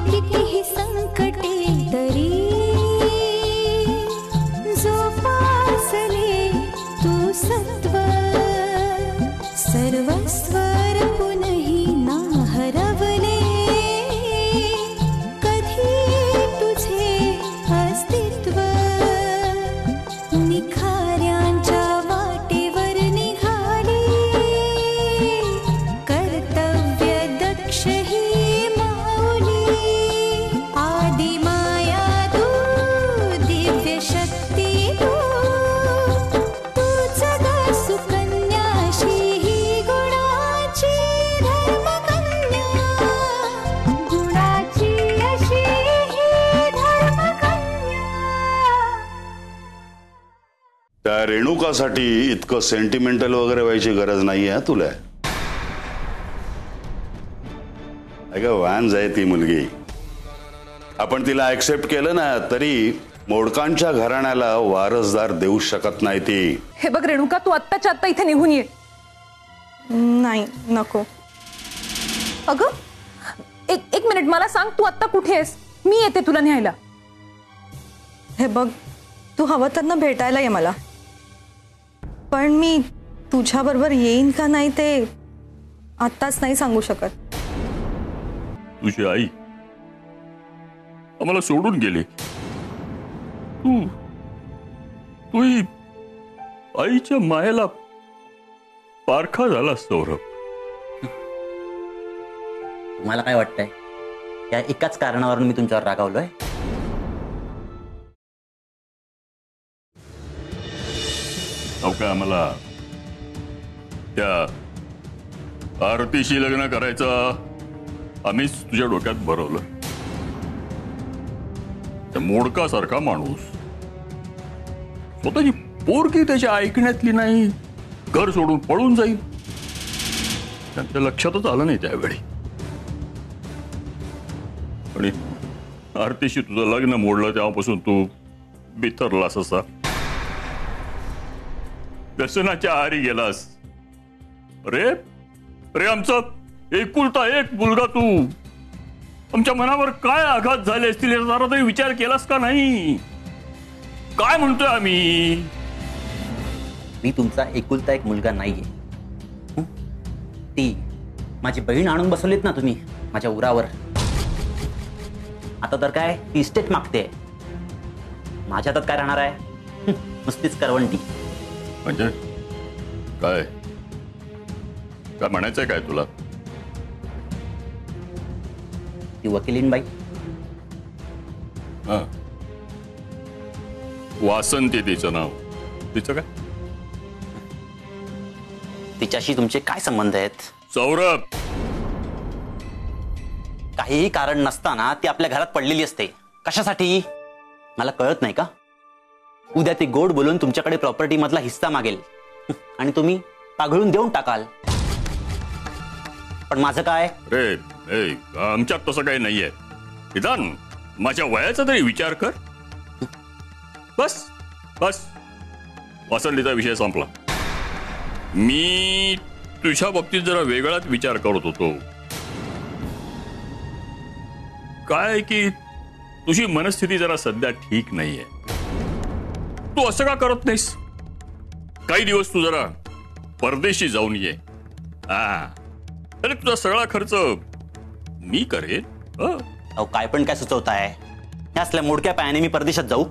कितीही संकटे तरी जोपासले तू सत्व सर्वस्व पुनही ना हरवले कधी तुझे अस्तित्व निखाऱ्यांच्या वाटेवर निघाली कर्तव्य दक्ष ही त्या रेणुकासाठी इतकं सेंटिमेंटल वगैरे व्हायची गरज नाहीये तुला. अगं व्हॅन्स आहे ती मुलगी. आपण तिला ऍक्सेप्ट केलं ना तरी मोडकांच्या घराण्याला वारसदार देऊ शकत नाही ती. हे बघ रेणुका, तू आत्ताच्या आत्ता इथे निघून ये. नाही नको. अगं एक मिनिट, मला सांग तू आत्ता कुठे आहेस? मी येते तुला न्यायला. हे बघ, तू हवं तर ना भेटायला ये मला, पण मी तुझ्या बरोबर येईन का नाही ते आत्ताच नाही सांगू शकत. तुझी आई आम्हाला सोडून गेली. तू आईच्या मायेला पारखा झाला सौरभ. तुम्हाला काय वाटतंय या एकाच कारणावरून मी तुमच्यावर रागावलोय? नौका आम्हाला त्या आरतीशी लग्न करायचं आम्हीच तुझ्या डोक्यात भरवलं. त्या मोडकासारखा माणूस स्वतःची पोरगी त्याच्या ऐकण्यातली नाही, घर सोडून पळून जाईल. त्यांच्या लक्षातच आलं नाही त्यावेळी. आणि आरतीशी तुझं लग्न मोडलं तेव्हापासून तू बिथरलास असा, व्यसनाच्या आहारी गेलास. अरे आमचा एकुलता एक मुलगा तू. आमच्या मनावर काय आघात झाले असतील याचा जरा तरी विचार केलास का नाही? काय म्हणतोय आम्ही? मी तुमचा एकुलता एक मुलगा नाहीये. ती माझी बहीण आणून बसवलीत ना तुम्ही माझ्या उरावर. आता तर काय ती इस्टेट मागते. माझ्या हातात काय राहणार आहे? नुसतीच करवंटी. म्हणजे काय काय म्हणायचंय काय तुला? ती वकिलीन बाई वासंती तिचं नाव. तिचं काय? तिच्याशी तुमचे काय संबंध आहेत? सौरभ, काहीही कारण नसताना ती आपल्या घरात पडलेली असते. कशासाठी मला कळत नाही का? उद्या ती गोड बोलून तुमच्याकडे प्रॉपर्टी मधला हिस्सा मागेल आणि तुम्ही पाघळून देऊन टाकाल. पण माझं काय? रे आमच्यात तसं काही नाहीये. निदान माझ्या वयाचा तरी विचार कर. बस बस, वासंतीचा विषय संपला. मी तुझ्या बाबतीत जरा वेगळाच विचार करत होतो. काय की तुझी मनस्थिती जरा सध्या ठीक नाहीये. तू असं का करत नाहीस? काही दिवस तू जरा परदेशी जाऊन ये. अरे तुझा सगळा खर्च मी करेन. अहो काय पण काय सुचवताय? या असल्या मोडक्या पायाने मी परदेशात जाऊ?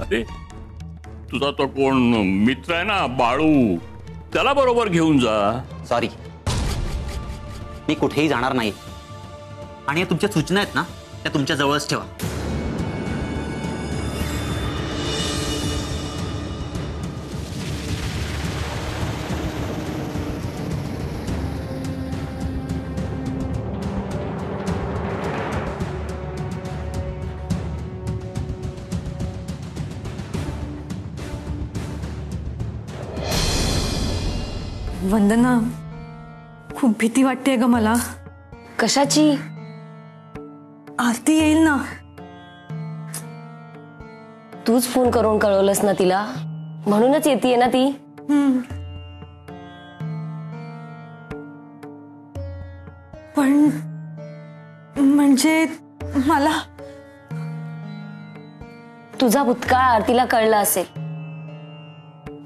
अरे तुझा तो कोण मित्र आहे ना बाळू, त्याला बरोबर घेऊन जा. सॉरी, मी कुठेही जाणार नाही. आणि या तुमच्या सूचना आहेत ना त्या तुमच्या जवळच ठेवा. वंदना, खूप भीती वाटते ग मला. कशाची? आरती येईल ना. तूच फोन करून कळवलंस ना तिला, म्हणूनच येतेय ना ती. पण म्हणजे मला तुझा भूतकाळ आरतीला कळला असेल.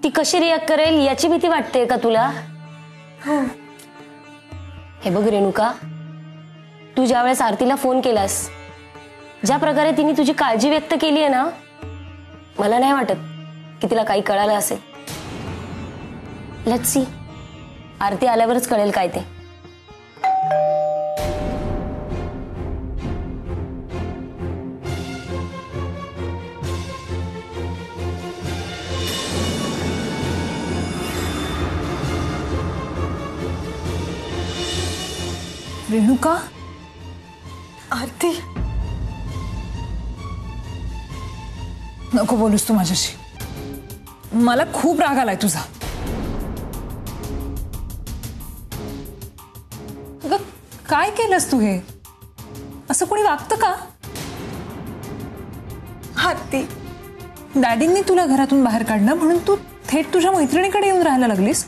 ती कशी रिॲक्ट करेल याची भीती वाटते का तुला? हो. हे बघ रेणुका, तू ज्यावेळेस आरतीला फोन केलास, ज्या प्रकारे तिने तुझी काळजी व्यक्त केली आहे ना, मला नाही वाटत की तिला काही कळालं असेल. लेट्स सी, आरती आल्यावरच कळेल काय ते. रेणुका, आरती, नको बोलूस तू माझ्याशी. मला खूप राग आलाय तुझा. अगं, काय केलंस तू हे? असं कोणी वागतं का? आरती, डॅडींनी तुला घरातून बाहेर काढलं म्हणून तू थेट तुझ्या मैत्रिणीकडे येऊन राहायला लागलीस.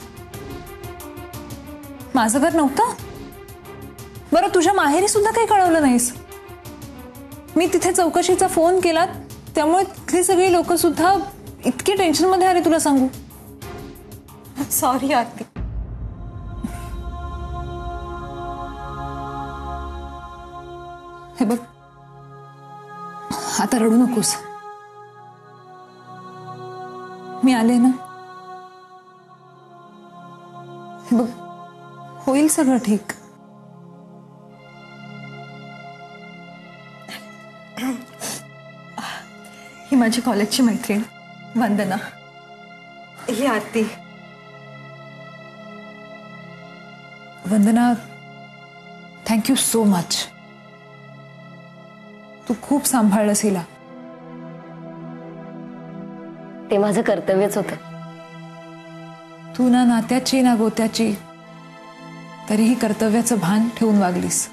माझं घर नव्हतं? बरं, तुझ्या माहेरी सुद्धा काही कळवलं नाहीस. मी तिथे चौकशीचा फोन केला, त्यामुळे तिथली सगळी लोक सुद्धा इतकी टेन्शन मध्ये आले, तुला सांगू. सॉरी आरती. हे बघ, आता रडू नकोस. मी आले ना. हे बघ, होईल सगळं ठीक. ही माझी कॉलेजची मैत्रीण वंदना. ही आरती. वंदना, थँक्यू सो मच. तू खूप सांभाळलंस हिला. ते माझं कर्तव्यच होतं. तू ना नात्याची ना गोत्याची, तरीही कर्तव्याचं भान ठेवून वागलीस.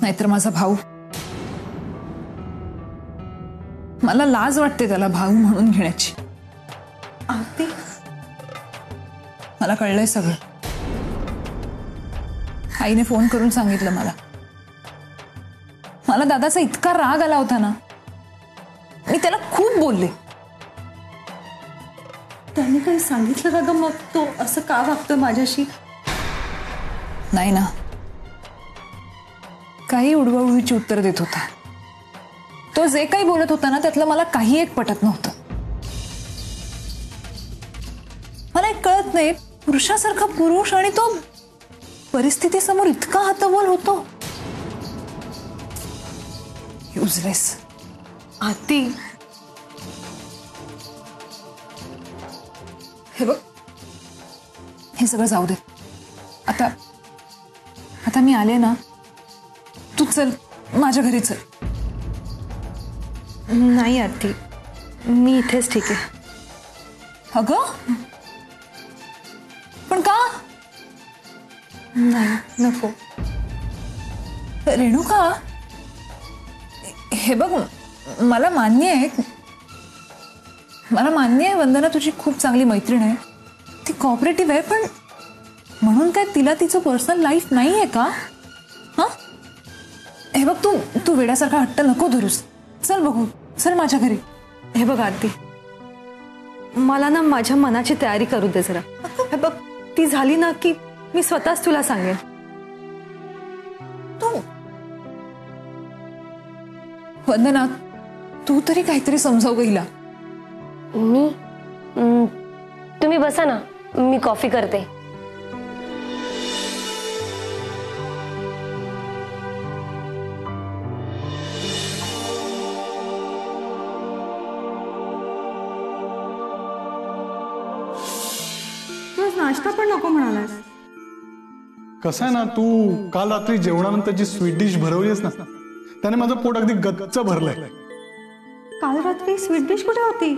नाहीतर माझा भाऊ, मला लाज वाटते त्याला भाऊ म्हणून घेण्याची. आरती, मला कळलंय सगळं. आईने फोन करून सांगितलं मला. मला दादाचा इतका राग आला होता ना, मी त्याला खूप बोलले. त्याने काही सांगितलं का ग मग तो असं का वागतोय माझ्याशी? नाही ना, काही उडवाउडवीची उत्तर देत होता. तो जे काही बोलत होता ना, त्यातलं मला काही एक पटत नव्हतं. मला एक कळत नाही, पुरुषासारखा पुरुष आणि तो परिस्थितीसमोर इतका हतबल होतो. युजलेस. आरती, हे बघ, हे सगळं जाऊ दे. आता मी आले ना, तू चल माझ्या घरी चल. नाही आरती, मी इथेच ठीक आहे. अगं, पण का? नाही, नको. रेणुका, हे बघ, मला मान्य आहे वंदना तुझी खूप चांगली मैत्रीण आहे, ती कॉपरेटिव्ह आहे, पण म्हणून काय तिला तिचं पर्सनल लाईफ नाही आहे का? हा, हे बघ, तू वेड्यासारखा हट्ट नको धरूस. चल बघू, चल माझ्या घरी. हे बघ आरती, मला ना माझ्या मनाची तयारी करू दे जरा. हे बघ, ती झाली ना की मी स्वतःच तुला सांगेन. तू वंदना, तू तरी काहीतरी समजाव गईला. मी तुम्ही बसा ना, मी कॉफी करते. नाश्ता पण नको म्हणालास. कसं आहे ना, तू काल रात्री जेवणानंतर जी स्वीट डिश भरवलीस ना, त्याने माझं पोट अगदी गच्च भरलंय. काल रात्री स्वीट डिश कुठे होती?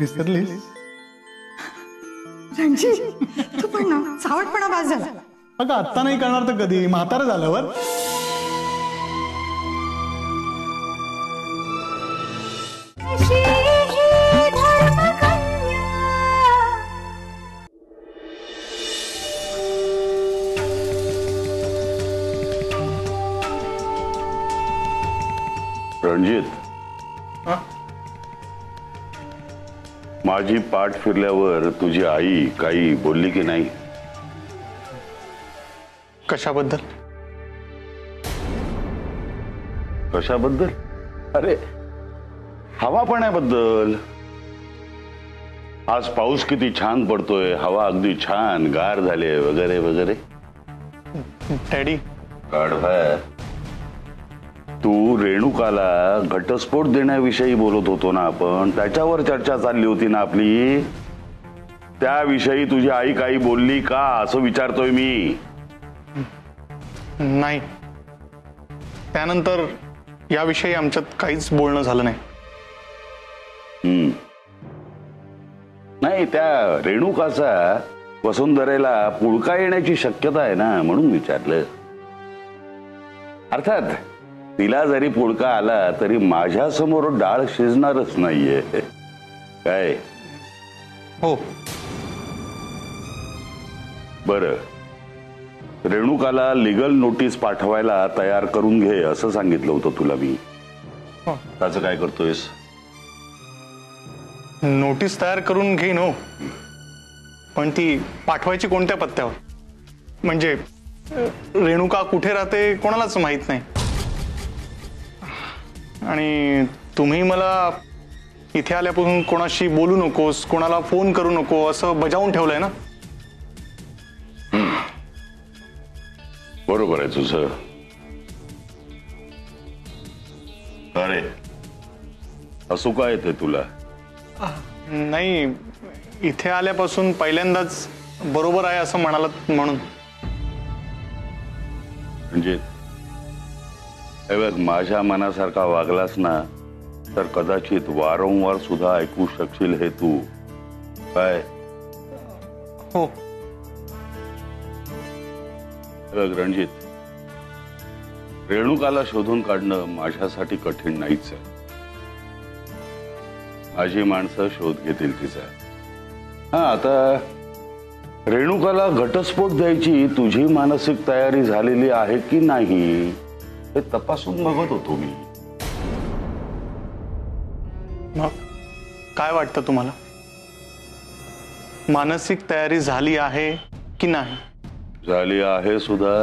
विसरलीस? रणजित, तू पण ना सावटपणा बाज झाला. अगं आत्ता नाही करणार तर कधी? म्हातारं झाल्यावर. अशी ही धर्मकन्या. रणजित, हा? माझी पाठ फिरल्यावर तुझी आई काही बोलली की नाही? कशाबद्दल? कशाबद्दल? अरे हवा पाण्याबद्दल. आज पाऊस किती छान पडतोय, हवा अगदी छान गार झाले वगैरे वगैरे. डॅडी, गाढवा, तू रेणुकाला घटस्फोट देण्याविषयी बोलत होतो ना आपण, त्याच्यावर चर्चा चालली होती ना आपली. त्याविषयी तुझी आई काही बोलली का असं विचारतोय मी. नाही, त्यानंतर याविषयी आमच्यात काहीच बोलणं झालं नाही. नाही, त्या रेणुकाचा वसुंधरेला पुळका येण्याची शक्यता आहे ना, म्हणून विचारलं. अर्थात तिला जरी पुळका आला तरी माझ्या समोर डाळ शिजणारच नाहीये. काय? हो. बरं, रेणुकाला लीगल नोटीस पाठवायला तयार करून घे असं सांगितलं होतं तुला मी. हो. त्याचं काय करतोयस? नोटीस तयार करून घेईन हो, पण ती पाठवायची कोणत्या पत्त्यावर? म्हणजे रेणुका कुठे राहते कोणालाच माहित नाही. आणि तुम्ही मला इथे आल्यापासून कोणाशी बोलू नकोस, कोणाला फोन करू नको असं बजावून ठेवलंय ना. बरोबर आहे तुझं. अरे असू काय ते तुला? नाही, इथे आल्यापासून पहिल्यांदाच बरोबर आहे असं म्हणालात म्हणून. म्हणजे हे बघ, माझ्या मनासारखा वागलास ना तर कदाचित वारंवार सुद्धा ऐकू शकशील हे तू. काय? हो. हे बघ रणजित, रेणुकाला शोधून काढणं माझ्यासाठी कठीण नाहीच आहे. माझी माणसं शोध घेतील तिचा. हा, आता रेणुकाला घटस्फोट द्यायची तुझी मानसिक तयारी झालेली आहे की नाही हे तपासून बघत होतो मी. मग काय वाटतं तुम्हाला? मानसिक तयारी झाली आहे की नाही? झाली आहे सुद्धा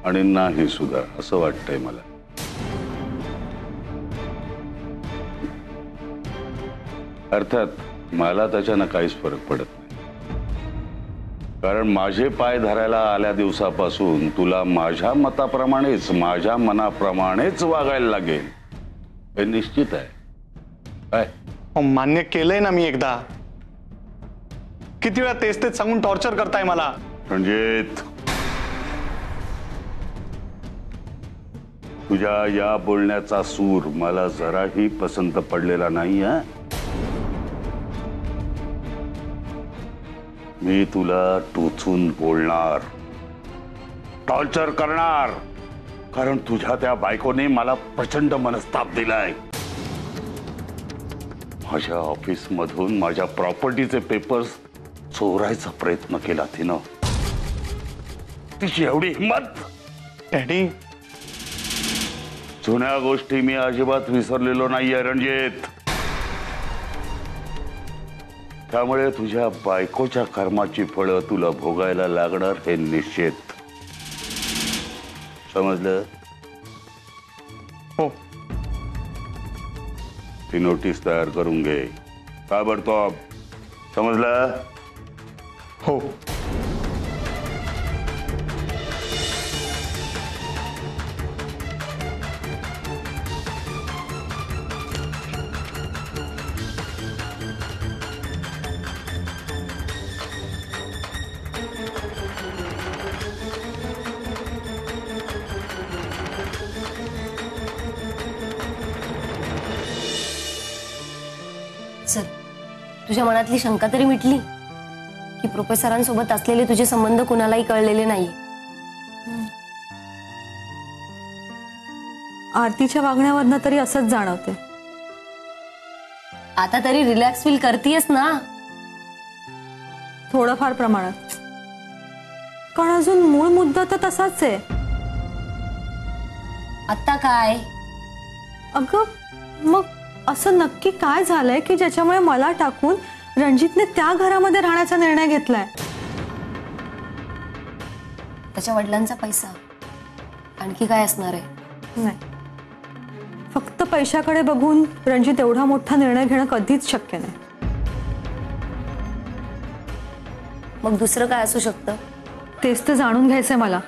आणि नाही सुद्धा असं वाटतंय मला. अर्थात मला त्याच्यानं काहीच फरक पडत नाही, कारण माझे पाय धरायला आल्या दिवसापासून तुला माझ्या मताप्रमाणेच, माझ्या मनाप्रमाणेच वागायला लागेल हे निश्चित आहे. काय? मान्य केलंय ना मी एकदा. किती वेळा तेच तेच सांगून टॉर्चर करताय मला. रणजित, तुझ्या या बोलण्याचा सूर मला जराही पसंत पडलेला नाही. मी तुला टोचून बोलणार, टॉर्चर करणार, कारण तुझ्या त्या बायकोने मला प्रचंड मनस्ताप दिलाय. माझ्या ऑफिस मधून माझ्या प्रॉपर्टीचे पेपर्स चोरायचा प्रयत्न केला तिनं. तिची एवढी हिंमत. डॅडी, जुन्या गोष्टी मी अजिबात विसरलेलो नाहीये रणजित. त्यामुळे तुझ्या बायकोच्या कर्माची फळं तुला भोगायला लागणार हे निश्चित. समजलं? हो. ती नोटीस तयार करून घे ताबडतोब. समजलं? हो. चल तुझ्या मनातली शंका तरी मिटली की प्रोफेसरांसोबत असलेले तुझे संबंध कुणालाही कळलेले नाही? आरतीच्या वागण्यावरनं तरी असंच जाणवते. आता तरी रिलॅक्स फील करतीयस ना? थोडंफार प्रमाणात, पण अजून मूळ मुद्दा तर तसाच आहे. आता काय? अगं मग असं नक्की काय झालंय की ज्याच्यामुळे मला टाकून रणजितने त्या घरामध्ये राहण्याचा निर्णय घेतलाय? त्याच्या वडिलांचा पैसा, आणखी काय असणार आहे? नाही, फक्त पैशाकडे बघून रणजित एवढा मोठा निर्णय घेणं कधीच शक्य नाही. मग दुसरं काय असू शकतं? तेच तर जाणून घ्यायचंय मला.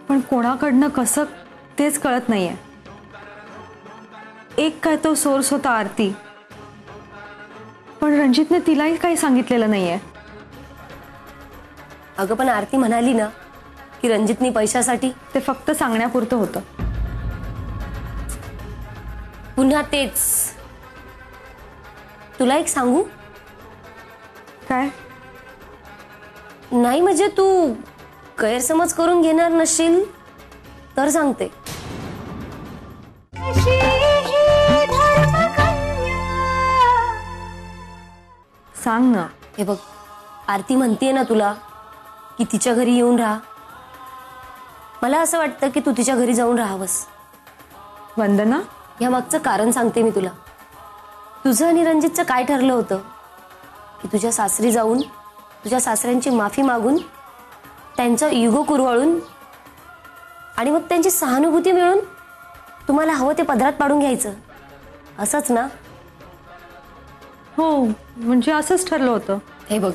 पण कोणाकडनं कसं तेच कळत नाहीये. एक काय तो सोर्स होता आरती, पण रणजितने तिलाही काही सांगितलेलं नाहीये. अगं पण आरती म्हणाली ना की रणजितनी पैशासाठी. ते फक्त सांगण्यापुरतं होतं. पुन्हा तेच. तुला एक सांगू? काय? नाही म्हणजे तू गैरसमज करून घेणार नसशील तर सांगते. अशी ही धर्मकन्या. सांग ना. हे बघ, आरती म्हणतीये ना तुला की तिच्या घरी येऊन राहा. मला असं वाटतं की तू तिच्या घरी जाऊन राहावंस. वंदना, या मागचं कारण सांगते मी तुला. तुझं आणि रणजितचं काय ठरलं होतं की तुझ्या सासरी जाऊन तुझ्या सासऱ्यांची माफी मागून त्यांचा इगो कुरवाळून आणि मग त्यांची सहानुभूती मिळून तुम्हाला हवं ते पदरात पाडून घ्यायचं, असंच ना? हो, म्हणजे असंच ठरलं होतं. हे बघ,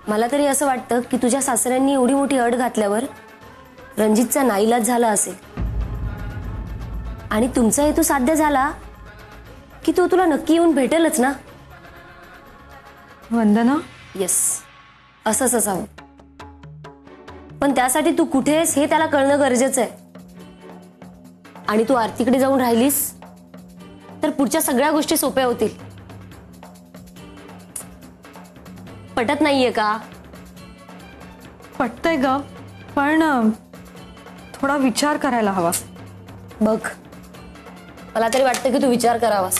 मला तरी असं वाटतं की तुझ्या सासऱ्यांनी एवढी मोठी अट घातल्यावर रणजितचा नाईलाज झाला असेल आणि तुमचा हेतू साध्य झाला की तो तुला नक्की येऊन भेटेलच ना? वंदना, येस, असंच असावं. पण त्यासाठी तू कुठे आहेस हे त्याला कळणं गरजेचं आहे. आणि तू आरतीकडे जाऊन राहिलीस तर पुढच्या सगळ्या गोष्टी सोप्या होतील. पटत नाहीये का? पटतंय ग, पण थोडा विचार करायला हवा. बघ, मला तरी वाटतं की तू विचार करावास.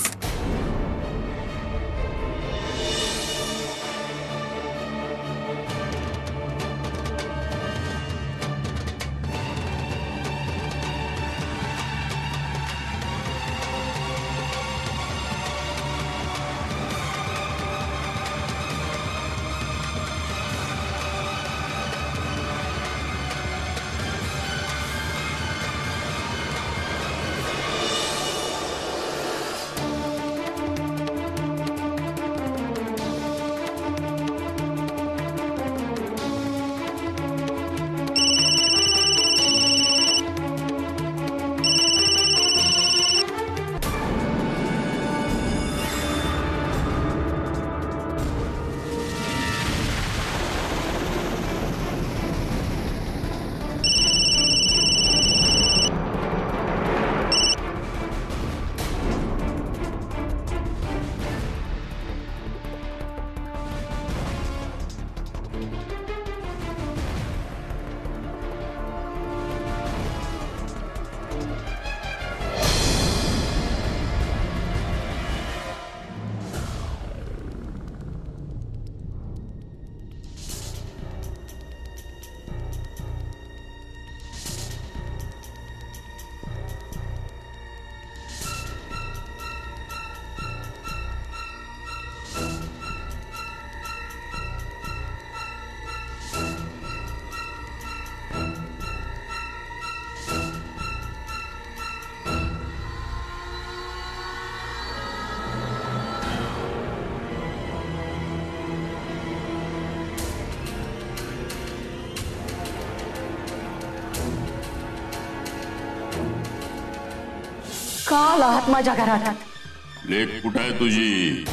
का आलात माझ्या घरात? लेक कुठं आहे तुझी?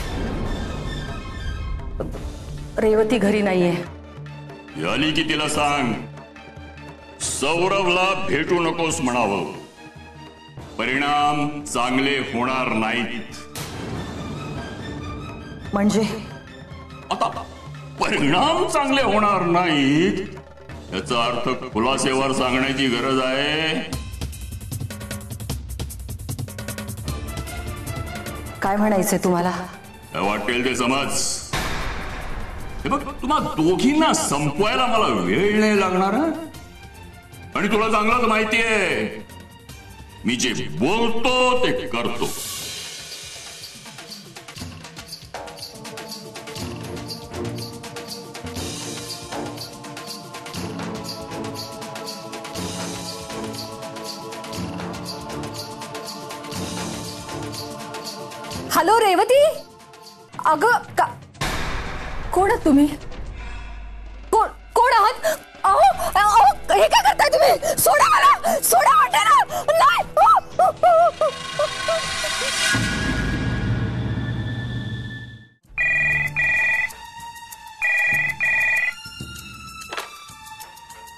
रेवती घरी नाहीये. आली की तिला सांग सौरभला भेटू नकोस म्हणावं. परिणाम चांगले होणार नाहीत. म्हणजे आता परिणाम चांगले होणार नाहीत याचा अर्थ खुलासेवर सांगण्याची गरज आहे. काय म्हणायचंय तुम्हाला? काय वाटेल ते समज. हे बघ, तुम्हा दोघींना संपवायला मला वेळ नाही लागणार हं? आणि तुला चांगलंच माहितीये मी जे बोलतो ते करतो. हॅलो रेवती, अगं कोण आहात तुम्ही? कोण आहात? अहो हे काय करताय तुम्ही? सोडा मला, सोडा वाटे ना. नाही.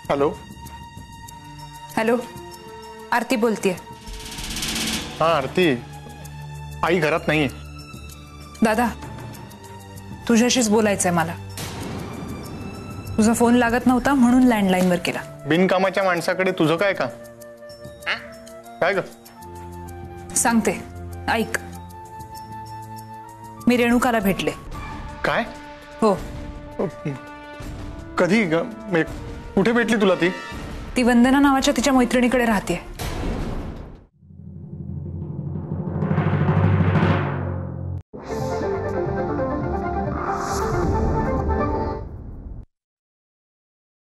हॅलो. हॅलो, आरती बोलतेय. हा आरती, आई घरात नाहीये. दादा, तुझ्याशीच बोलायचंय मला. तुझा फोन लागत नव्हता म्हणून लँडलाईन वर केला. बिनकामाच्या माणसाकडे तुझं काय का? काय ग? सांगते, ऐक. मी रेणुकाला भेटले. काय? हो. कधी ग? कुठे भेटली तुला ती? ती वंदना नावाच्या तिच्या मैत्रिणीकडे राहते.